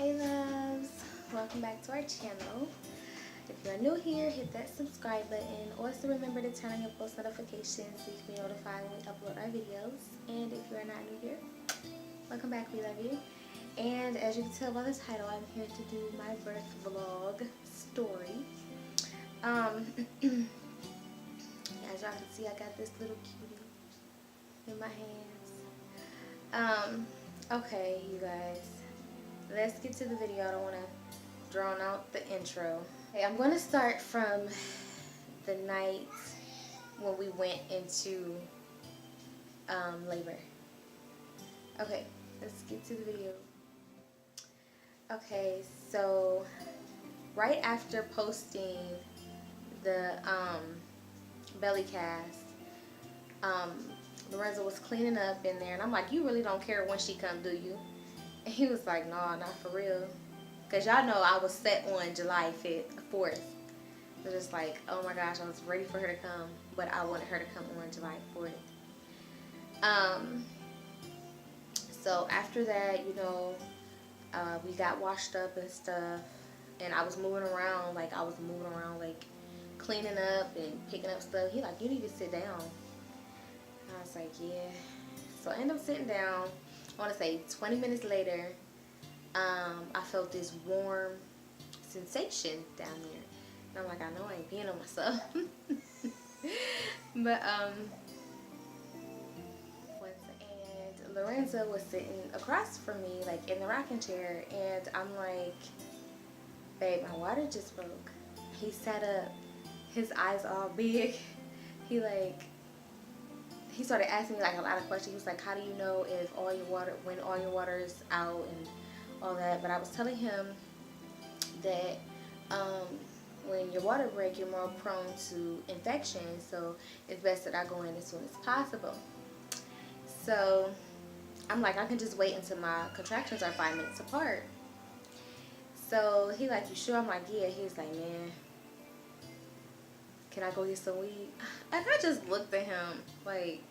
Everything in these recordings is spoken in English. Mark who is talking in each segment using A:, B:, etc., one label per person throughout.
A: Hey loves, welcome back to our channel. If you're new here, hit that subscribe button. Also remember to turn on your post notifications so you can be notified when we upload our videos. And if you're not new here, welcome back, we love you. And as you can tell by the title, I'm here to do my birth vlog story. As y'all can see, I got this little cutie in my hands. Okay, you guys, let's get to the video. I don't want to drown out the intro. Okay, I'm going to start from the night when we went into labor. Okay, let's get to the video. Okay, so right after posting the belly cast, Lorenzo was cleaning up in there, and I'm like, you really don't care when she come, do you? And he was like, nah, not for real. Because y'all know I was set on July 4th. So just like, oh my gosh, I was ready for her to come, but I wanted her to come on July 4th. So after that, you know, we got washed up and stuff, and I was moving around, like cleaning up and picking up stuff. He like, you need to sit down. I was like, yeah. So I ended up sitting down. I want to say 20 minutes later, I felt this warm sensation down there. And I'm like, I know I ain't peeing on myself. But, and Lorenzo was sitting across from me, like in the rocking chair. And I'm like, babe, my water just broke. He sat up, his eyes all big. He started asking me like a lot of questions. He was like, how do you know if when all your water is out and all that? But I was telling him that when your water breaks, you're more prone to infection. So it's best that I go in as soon as possible. So I'm like, I can just wait until my contractions are 5 minutes apart. So he like, you sure? I'm like, yeah. He was like, man, can I go get some weed? And I just looked at him like,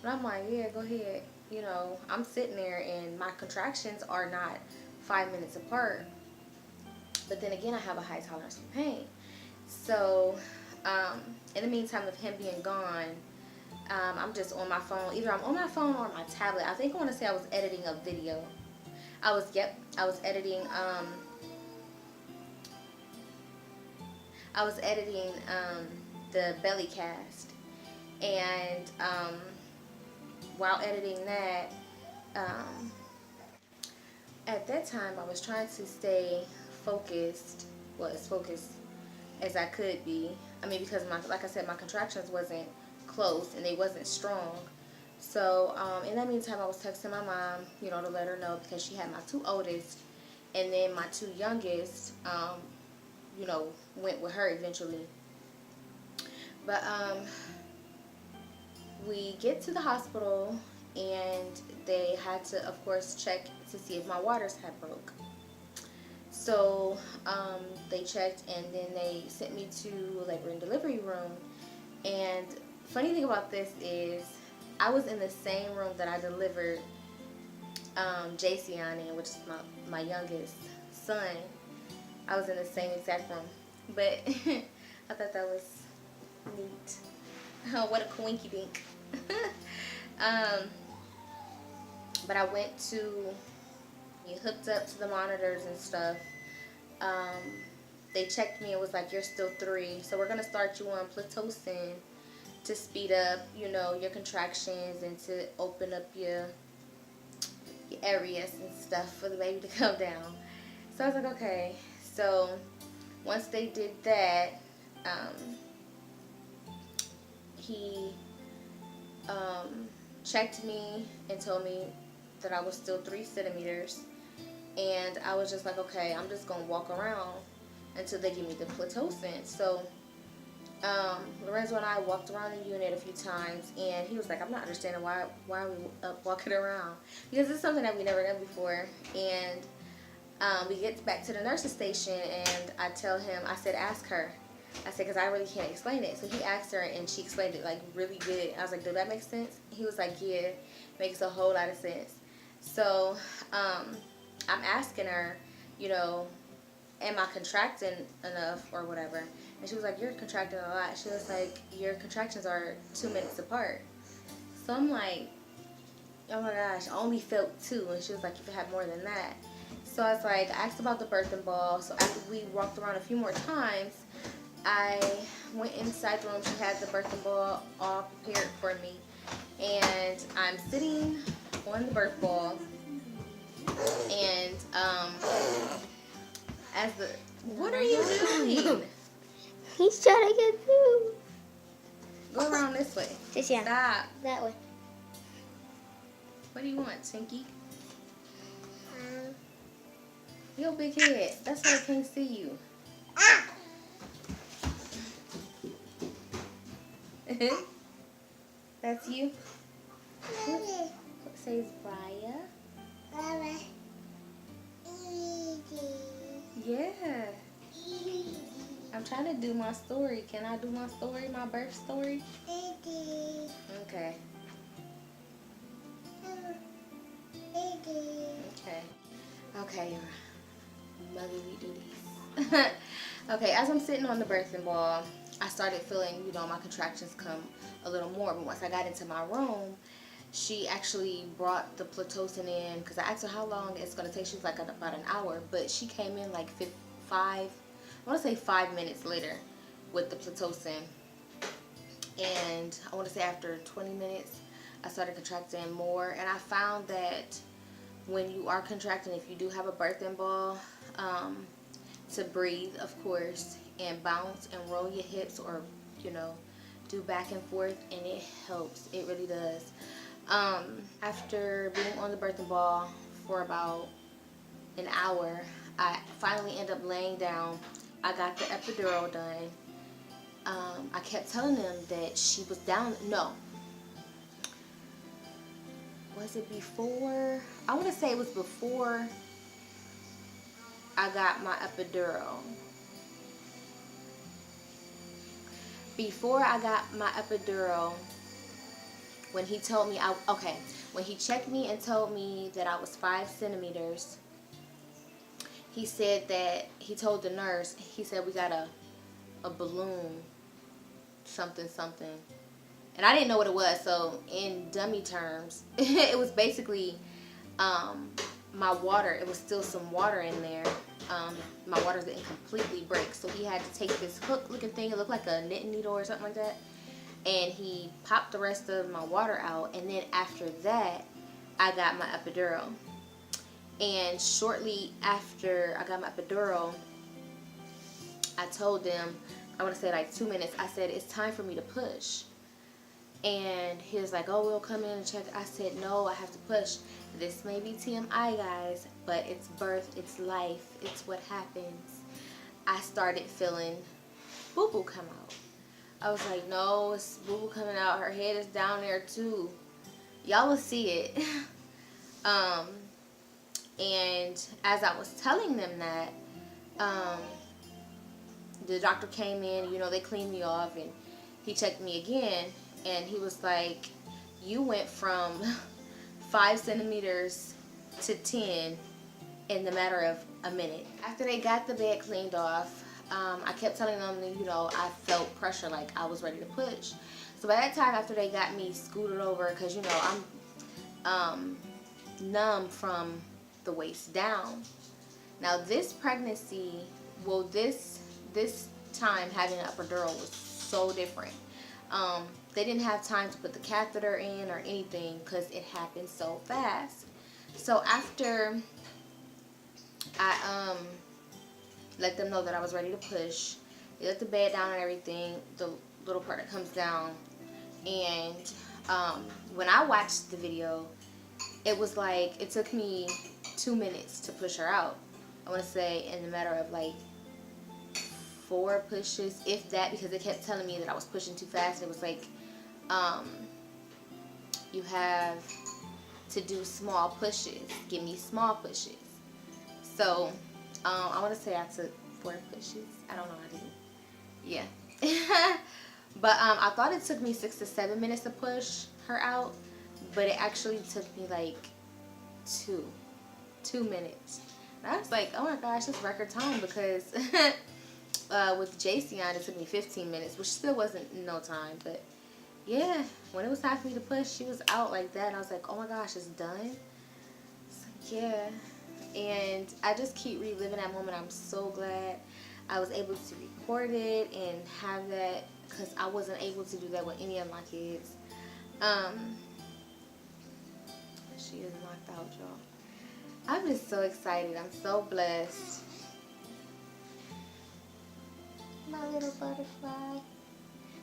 A: and I'm like, yeah, go ahead. You know, I'm sitting there and my contractions are not 5 minutes apart. But then again, I have a high tolerance for pain. So, in the meantime of him being gone, I'm just on my phone. Either I'm on my phone or my tablet. I think I want to say I was editing a video. I was editing, the belly cast, and while editing that, at that time I was trying to stay focused, well, as focused as I could be. I mean, because like I said, my contractions wasn't close and they wasn't strong. So in that meantime, I was texting my mom, you know, to let her know, because she had my two oldest, and then my two youngest, you know, went with her eventually. But we get to the hospital, and they had to, of course, check to see if my waters had broke. So they checked, and then they sent me to labor and delivery room. And funny thing about this is, I was in the same room that I delivered JC in, which is my youngest son. I was in the same exact room. But I thought that was neat. Oh, what a coinky dink. But I went hooked up to the monitors and stuff. They checked me and was like, you're still 3, so we're gonna start you on Pitocin to speed up, you know, your contractions and to open up your areas and stuff for the baby to come down. So I was like, okay. So once they did that, he checked me and told me that I was still 3 centimeters, and I was just like, okay, I'm just gonna walk around until they give me the Pitocin. So Lorenzo and I walked around the unit a few times, and he was like, I'm not understanding why are we up walking around, because it's something that we never done before. And we get back to the nurse's station, and I tell him, I said, ask her. I said, because I really can't explain it. So he asked her, and she explained it like really good. I was like, does that make sense? He was like, yeah, makes a whole lot of sense. So I'm asking her, you know, am I contracting enough or whatever? And she was like, you're contracting a lot. She was like, your contractions are 2 minutes apart. So I'm like, oh my gosh, I only felt 2. And she was like, you could have more than that. So I was like, I asked about the birthing ball. So after we walked around a few more times, I went inside the room. She had the birthing ball all prepared for me. And I'm sitting on the birth ball. And as the, what are you doing?
B: He's trying to get through.
A: Go around this way.
B: Just yeah.
A: Stop.
B: That way.
A: What do you want, Tinky? Your big head. That's why I can't see you. That's you? What says Raya? Yeah. I'm trying to do my story. Can I do my story, my birth story? Okay. Okay, motherly duties. Okay, as I'm sitting on the birthing ball, I started feeling, you know, my contractions come a little more. But once I got into my room, she actually brought the Pitocin in, because I asked her how long it's going to take. She was like about an hour, but she came in like 5 minutes later with the Pitocin. And I want to say after 20 minutes, I started contracting more. And I found that when you are contracting, if you do have a birthing ball, to breathe, of course, and bounce and roll your hips, or, you know, do back and forth, and it helps. It really does. After being on the birthing ball for about an hour, I finally ended up laying down. I got the epidural done. I kept telling them that she was down. No. Was it before? I want to say it was before I got my epidural. Before I got my epidural, when he told me, when he checked me and told me that I was 5 centimeters, he said that, he told the nurse, he said, we got a balloon, something. And I didn't know what it was, so in dummy terms, it was basically my water. It was still some water in there. My water didn't completely break, so he had to take this hook-looking thing. It looked like a knitting needle or something like that, and he popped the rest of my water out. And then after that, I got my epidural. And shortly after I got my epidural, I told them, I want to say like 2 minutes, I said, it's time for me to push. And he was like, oh, we'll come in and check. I said, no, I have to push. This may be TMI, guys, but it's birth, it's life, it's what happens. I started feeling boo-boo come out. I was like, no, it's boo-boo coming out. Her head is down there too. Y'all will see it. And as I was telling them that, the doctor came in, you know, they cleaned me off, and he checked me again, and he was like, you went from 5 centimeters to 10 in the matter of a minute. After they got the bed cleaned off, I kept telling them that, you know, I felt pressure, like I was ready to push. So by that time, after they got me scooted over, because, you know, I'm numb from the waist down. Now this pregnancy, well, this time having an epidural was so different. They didn't have time to put the catheter in or anything because it happened so fast. So after I let them know that I was ready to push, they let the bed down and everything, the little part that comes down, and when I watched the video, it was like, it took me 2 minutes to push her out. I want to say in the matter of like 4 pushes, if that, because it kept telling me that I was pushing too fast. It was like, you have to do small pushes. Give me small pushes. So, I want to say I took 4 pushes. I don't know, I didn't. Yeah. But I thought it took me 6 to 7 minutes to push her out, but it actually took me like 2. 2 minutes. And I was like, oh my gosh, that's record time, because with JC on, it took me 15 minutes, which still wasn't no time. But yeah, when it was time for me to push, she was out like that. And I was like, oh my gosh, it's done. So yeah. And I just keep reliving that moment. I'm so glad I was able to record it and have that, because I wasn't able to do that with any of my kids. She is knocked out, y'all. I'm just so excited. I'm so blessed. My little butterfly.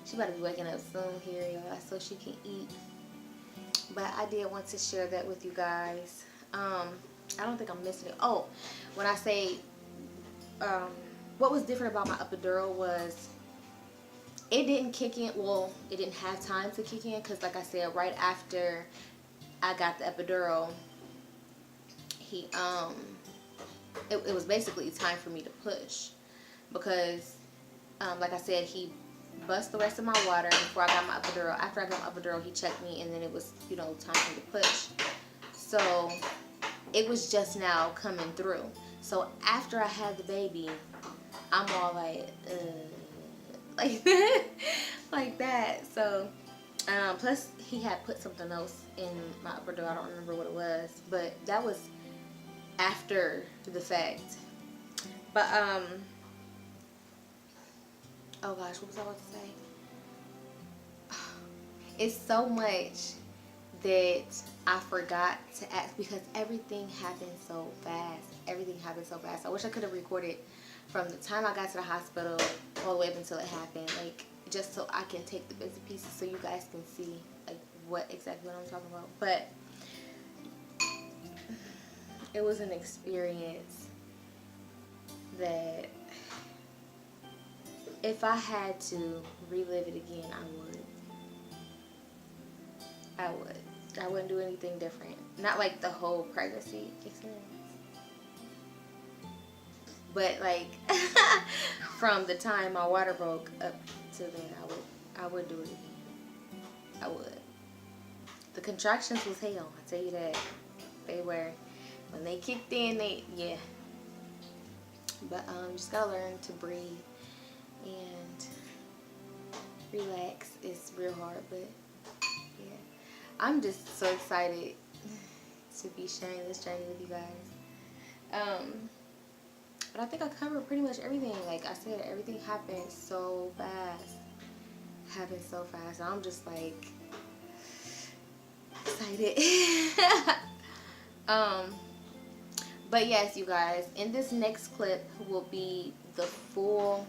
A: She about to be waking up soon here, y'all, so she can eat. But I did want to share that with you guys. I don't think I'm missing it. Oh, when I say what was different about my epidural was it didn't kick in. Well, it didn't have time to kick in, because like I said, right after I got the epidural, it was basically time for me to push, because like I said, he bust the rest of my water before I got my epidural. After I got my epidural, he checked me, and then it was, you know, time for me to push. So it was just now coming through. So after I had the baby, I'm all like that, like that. So plus he had put something else in my epidural. I don't remember what it was, but that was after the fact. But oh gosh, what was I about to say? It's so much that I forgot to ask, because everything happened so fast. Everything happened so fast. I wish I could have recorded from the time I got to the hospital all the way up until it happened, like, just so I can take the bits and pieces so you guys can see like what I'm talking about. But it was an experience that if I had to relive it again, I would. I wouldn't do anything different. Not like the whole pregnancy experience, but like from the time my water broke up to then, I would do it again. I would. The contractions was hell, I tell you that. They were. When they kicked in, yeah. But just gotta learn to breathe and relax. It's real hard, but yeah. I'm just so excited to be sharing this journey with you guys. But I think I covered pretty much everything. Like I said, everything happened so fast. I'm just like excited. But yes, you guys, in this next clip will be the full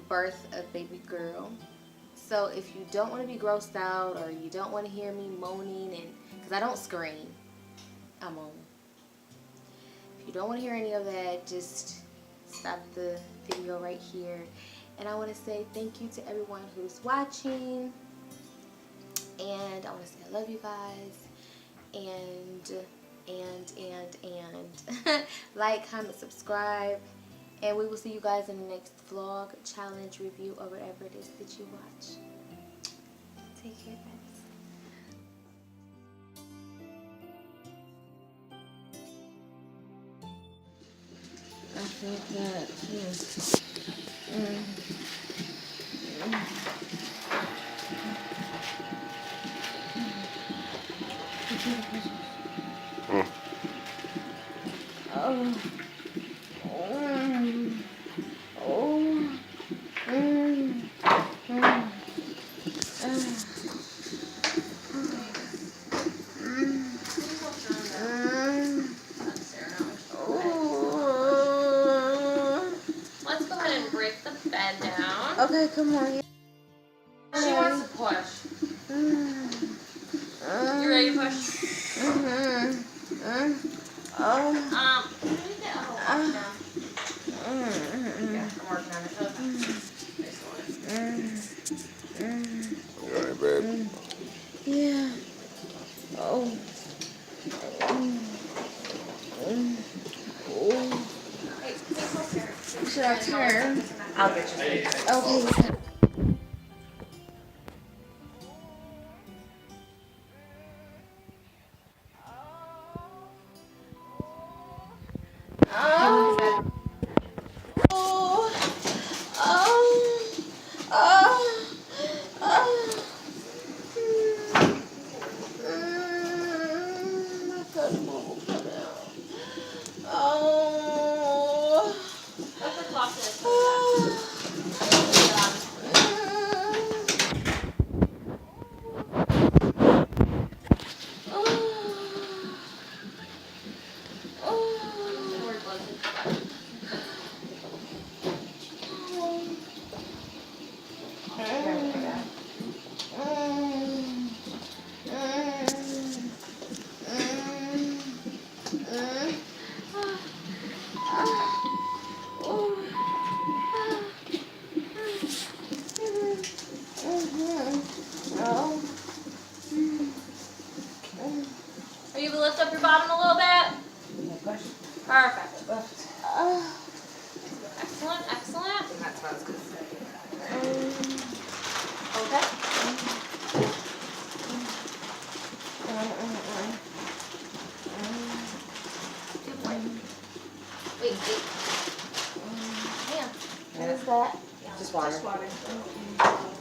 A: birth of baby girl. So if you don't want to be grossed out, or you don't want to hear me moaning, and because I don't scream, I moan. If you don't want to hear any of that, just stop the video right here. And I want to say thank you to everyone who's watching. And I want to say I love you guys. And like, comment, subscribe. And we will see you guys in the next vlog, challenge, review, or whatever it is that you watch. Take care, guys. I think that is... Let's go ahead and break the bed down. Okay, come on. She wants to push. You ready to push? I'm working on it.
C: You alright, babe?
B: Yeah. Should I turn?
A: I'll get you.
B: Okay.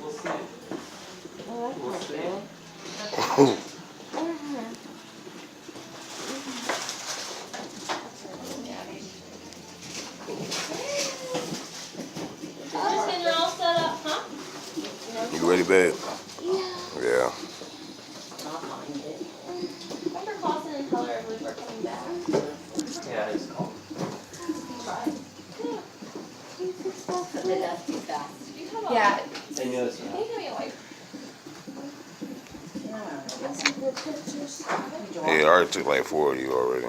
D: We'll see.
B: Oh,
D: We'll
B: that's
D: see.
B: cool.
A: Kristen, you're all set up, huh?
C: You ready, babe?
B: Yeah.
C: Yeah.
A: Dr. Clausen and Heller, I believe, are coming back.
D: Yeah, it's cold.
A: Yeah.
D: They knew this one.
C: Yeah, I already took like 4 of you already.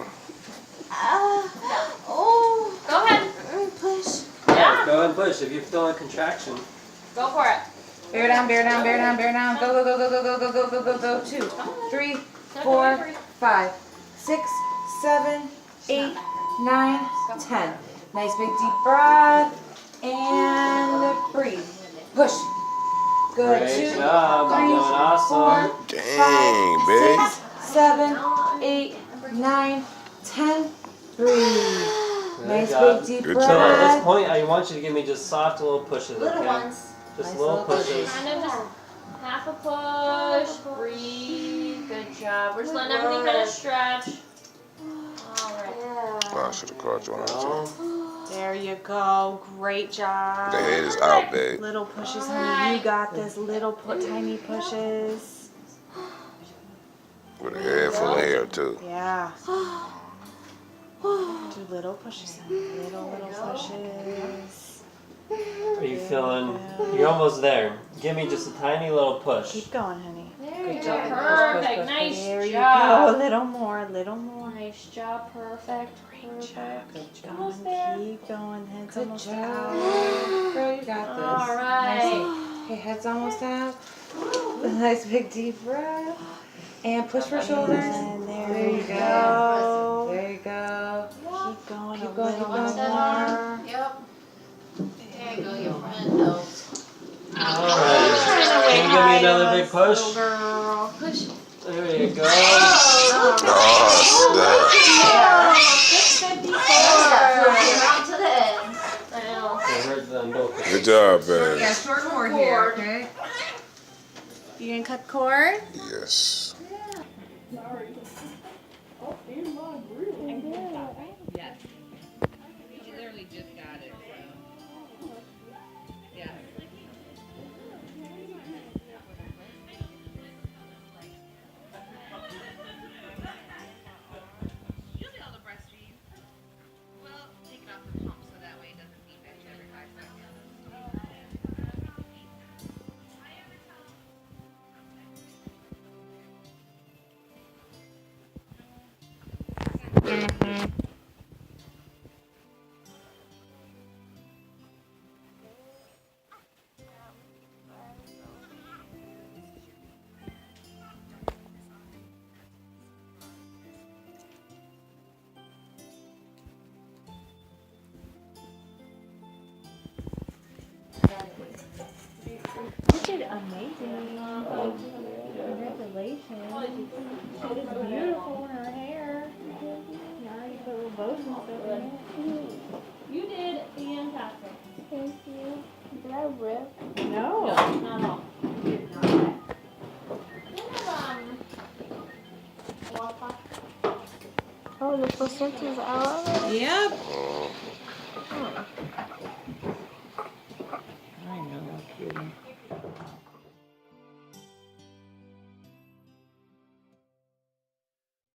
B: Oh.
A: Go ahead.
B: Push.
A: Yeah.
D: Go and push if you're feeling contraction.
A: Go for it.
B: Bear down, bear down, bear down, bear down. Go, go, go, go, go, go, go, go, go, go, go. 2, 3, 4, 5, 6, 7, 8, 9, 10. Nice big deep breath. And breathe. Push. Good.
D: Great
B: 2,
D: job.
B: 3,
D: You're doing awesome.
B: 4,
C: Dang,
B: 5,
C: babe.
B: 6, 7, 8, 9, 10. Breathe.
D: Good
B: Nice
D: job.
B: big deep
C: Good
B: breath.
D: So at this
C: job.
D: point, I want you to give me just soft little pushes, okay?
A: Little ones.
D: Just
B: Nice
D: little
B: little
D: pushes.
A: Kind of just half a push. Breathe. Good job. We're just letting everything kind of stretch. Alright.
C: Oh, I should have caught you on that too.
B: There you go. Great job.
C: The head is out, babe.
B: Little pushes, honey. You got this. Little tiny pushes.
C: With a head full of hair too.
B: Yeah. Do little pushes, honey. Little pushes.
D: Are you feeling? You're almost there. Give me just a tiny little push.
B: Keep going, honey.
A: There you go.
B: job.
A: Perfect. Nice
B: There you
A: job.
B: go. Little more. Little more.
A: Nice job. Perfect. Perfect.
B: Keep
A: Almost
B: going.
A: there.
B: Keep going. Head's
E: Good
B: almost
E: job.
B: out.
E: Girl, you got this.
A: All right.
E: Nice. Okay, head's almost out. Nice big deep breath. And push for shoulders.
B: And
E: There you go. There you go.
B: Keep going.
E: Keep
B: A
E: going,
B: little
E: keep going.
B: more.
F: Yep. There you go, your friend knows.
D: Alright. Can you give me another big push?
B: Little girl. Push.
D: There you go.
C: Oh,
F: Around to the end.
A: I know.
D: I heard them both.
C: snap. Good job, babe.
E: Yeah, short cord here, okay?
B: You gonna cut cord?
C: Yes.
E: Yes. She literally just got it. So. Yeah. You'll be able to breastfeed. Well, take it off the pump so that way it doesn't feed back to every 5 seconds.
B: You did amazing. Congratulations. She did beautiful in her hair. Now you put little bows and stuff in it.
A: You did fantastic.
G: Thank you. Did I rip?
B: No.
A: Not at all.
G: Oh, the placenta's out already?
E: Yep.